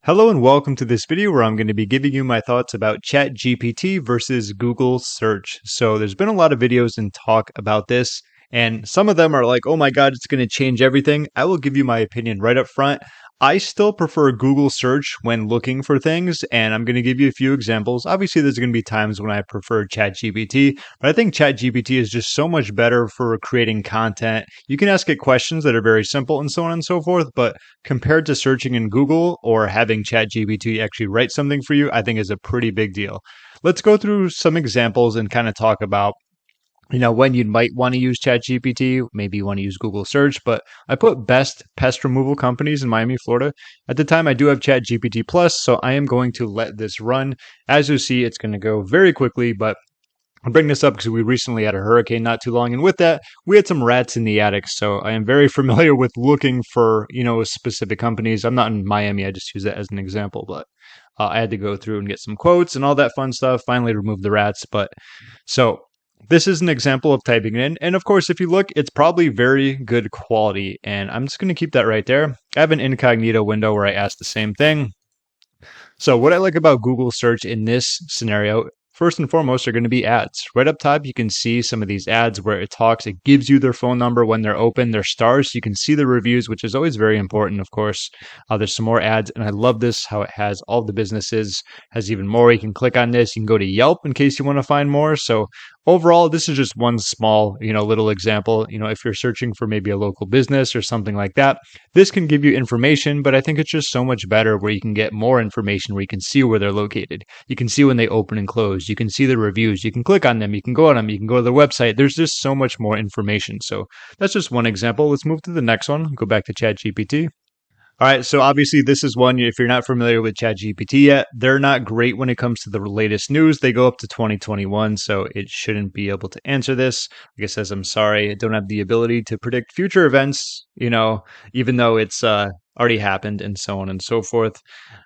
Hello and welcome to this video where I'm going to be giving you my thoughts about ChatGPT versus Google search. So there's been a lot of videos and talk about this, and some of them are like, oh my God, it's going to change everything. I will give you my opinion right up front. I still prefer Google search when looking for things, and I'm going to give you a few examples. Obviously, there's going to be times when I prefer ChatGPT, but I think ChatGPT is just so much better for creating content. You can ask it questions that are very simple and so on and so forth, but compared to searching in Google or having ChatGPT actually write something for you, I think is a pretty big deal. Let's go through some examples and kind of talk about when you might want to use ChatGPT, maybe you want to use Google search, but I put best pest removal companies in Miami, Florida. At the time, I do have ChatGPT Plus, so I am going to let this run. As you see, it's going to go very quickly, but I bring this up because we recently had a hurricane not too long, and with that, we had some rats in the attic. So I am very familiar with looking for, specific companies. I'm not in Miami. I just use that as an example, but I had to go through and get some quotes and all that fun stuff. Finally, remove the rats. But so this is an example of typing it in. And of course, if you look, it's probably very good quality. And I'm just going to keep that right there. I have an incognito window where I ask the same thing. So what I like about Google search in this scenario, first and foremost, are going to be ads. Right up top, you can see some of these ads where it gives you their phone number when they're open, their stars. You can see the reviews, which is always very important, of course. There's some more ads, and I love this, how it has all the businesses, has even more. You can click on this. You can go to Yelp in case you want to find more. So overall, this is just one small, little example. If you're searching for maybe a local business or something like that, this can give you information, but I think it's just so much better where you can get more information, where you can see where they're located. You can see when they open and close. You can see the reviews. You can click on them. You can go on them. You can go to their website. There's just so much more information. So that's just one example. Let's move to the next one. Go back to ChatGPT. All right, so obviously this is one, if you're not familiar with ChatGPT yet, they're not great when it comes to the latest news. They go up to 2021, so it shouldn't be able to answer this. Like it says, I'm sorry, I don't have the ability to predict future events, even though it's already happened and so on and so forth.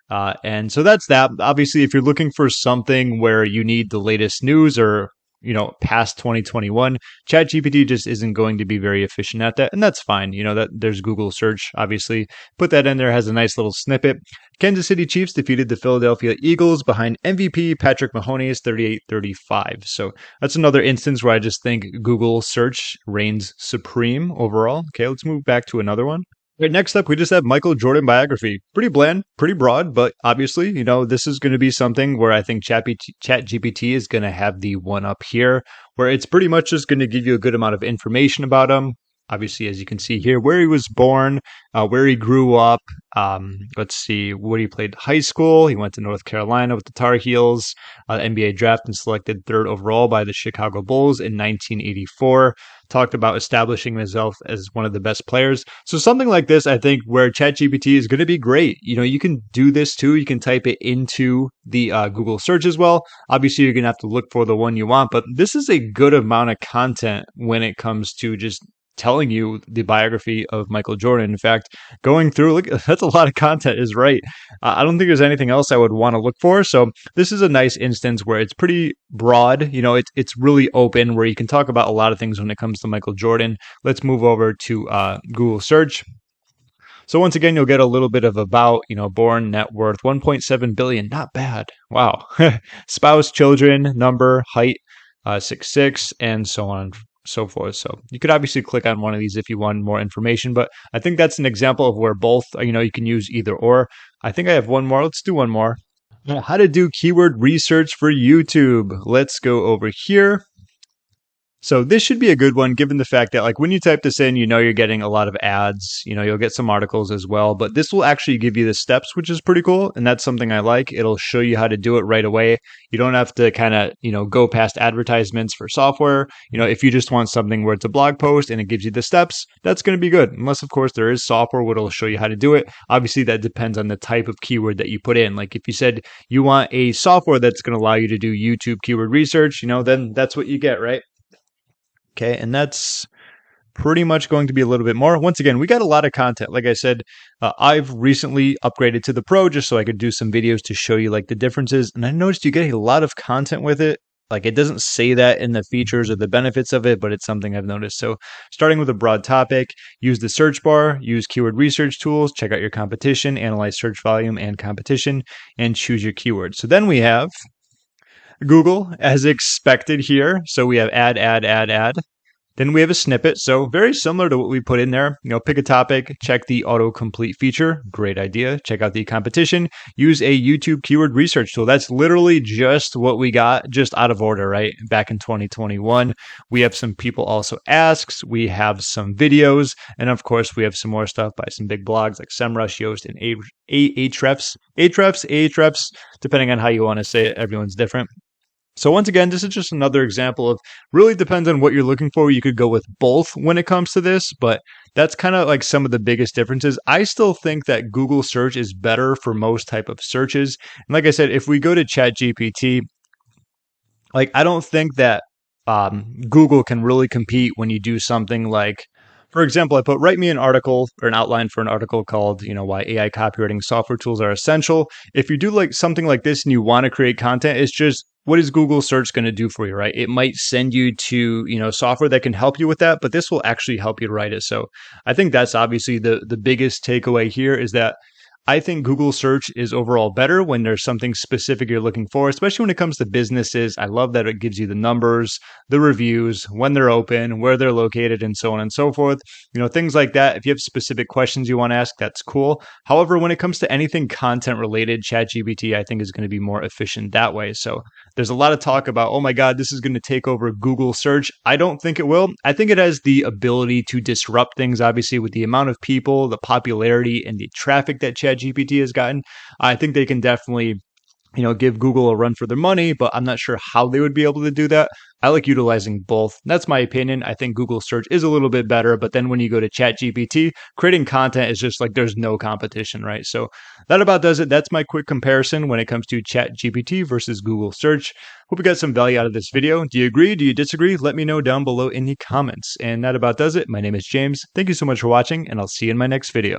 And so that's that. Obviously, if you're looking for something where you need the latest news or past 2021, ChatGPT just isn't going to be very efficient at that, and that's fine. That there's Google search, obviously. Put that in there, has a nice little snippet. Kansas City Chiefs defeated the Philadelphia Eagles behind MVP Patrick Mahomes 38-35. So that's another instance where I just think Google search reigns supreme overall. Okay, let's move back to another one. Right, next up, we just have Michael Jordan biography. Pretty bland, pretty broad, but obviously, this is going to be something where I think ChatGPT is going to have the one up here, where it's pretty much just going to give you a good amount of information about him. Obviously, as you can see here, where he was born, where he grew up. Let's see, where he played high school. He went to North Carolina with the Tar Heels, NBA draft and selected 3rd overall by the Chicago Bulls in 1984. Talked about establishing himself as one of the best players. So something like this, I think, where ChatGPT is going to be great. You can do this too. You can type it into the Google search as well. Obviously, you're going to have to look for the one you want, but this is a good amount of content when it comes to just telling you the biography of Michael Jordan. In fact, going through, look, that's a lot of content, is right. I don't think there's anything else I would want to look for. So this is a nice instance where it's pretty broad. It's really open, where you can talk about a lot of things when it comes to Michael Jordan. Let's move over to Google search. So once again, you'll get a little bit of about, born, net worth, 1.7 billion. Not bad. Wow. Spouse, children, number, height, 6'6", and so on and so forth. So you could obviously click on one of these if you want more information, but I think that's an example of where both, you can use either or. I think I have one more. Let's do one more. How to do keyword research for YouTube. Let's go over here. So this should be a good one, given the fact that when you type this in, you're getting a lot of ads, you'll get some articles as well, but this will actually give you the steps, which is pretty cool. And that's something I like. It'll show you how to do it right away. You don't have to kind of, go past advertisements for software. If you just want something where it's a blog post and it gives you the steps, that's going to be good. Unless, of course, there is software where it'll show you how to do it. Obviously, that depends on the type of keyword that you put in. Like if you said you want a software that's going to allow you to do YouTube keyword research, then that's what you get, right? Okay, and that's pretty much going to be a little bit more. Once again, we got a lot of content. Like I said, I've recently upgraded to the Pro just so I could do some videos to show you the differences. And I noticed you get a lot of content with it. like it doesn't say that in the features or the benefits of it, but it's something I've noticed. So starting with a broad topic, use the search bar, use keyword research tools, check out your competition, analyze search volume and competition, and choose your keywords. So then we have Google as expected here. So we have add. Then we have a snippet. So very similar to what we put in there. Pick a topic, check the autocomplete feature. Great idea. Check out the competition. Use a YouTube keyword research tool. That's literally just what we got, just out of order, right? Back in 2021. We have some people also asks. We have some videos. And of course, we have some more stuff by some big blogs like SEMrush, Yoast, and Ahrefs, depending on how you want to say it. Everyone's different. So once again, this is just another example of really depends on what you're looking for. You could go with both when it comes to this, but that's kind of like some of the biggest differences. I still think that Google search is better for most type of searches. And like I said, if we go to ChatGPT, like I don't think that Google can really compete when you do something like, for example, I put write me an article or an outline for an article called, why AI copywriting software tools are essential. If you do like something like this and you want to create content, it's just what is Google search going to do for you, right? It might send you to, software that can help you with that, but this will actually help you to write it. So I think that's obviously the biggest takeaway here is that I think Google search is overall better when there's something specific you're looking for, especially when it comes to businesses. I love that it gives you the numbers, the reviews, when they're open, where they're located, and so on and so forth. Things like that. If you have specific questions you want to ask, that's cool. However, when it comes to anything content related, ChatGPT, I think is going to be more efficient that way. So there's a lot of talk about, oh my God, this is going to take over Google search. I don't think it will. I think it has the ability to disrupt things, obviously, with the amount of people, the popularity, and the traffic that ChatGPT has gotten. I think they can definitely give Google a run for their money, but I'm not sure how they would be able to do that. I like utilizing both. That's my opinion. I think Google search is a little bit better, but then when you go to ChatGPT, creating content is just like there's no competition, right? So that about does it. That's my quick comparison when it comes to ChatGPT versus Google search. Hope you got some value out of this video. Do you agree? Do you disagree? Let me know down below in the comments. And that about does it. My name is James. Thank you so much for watching, and I'll see you in my next video.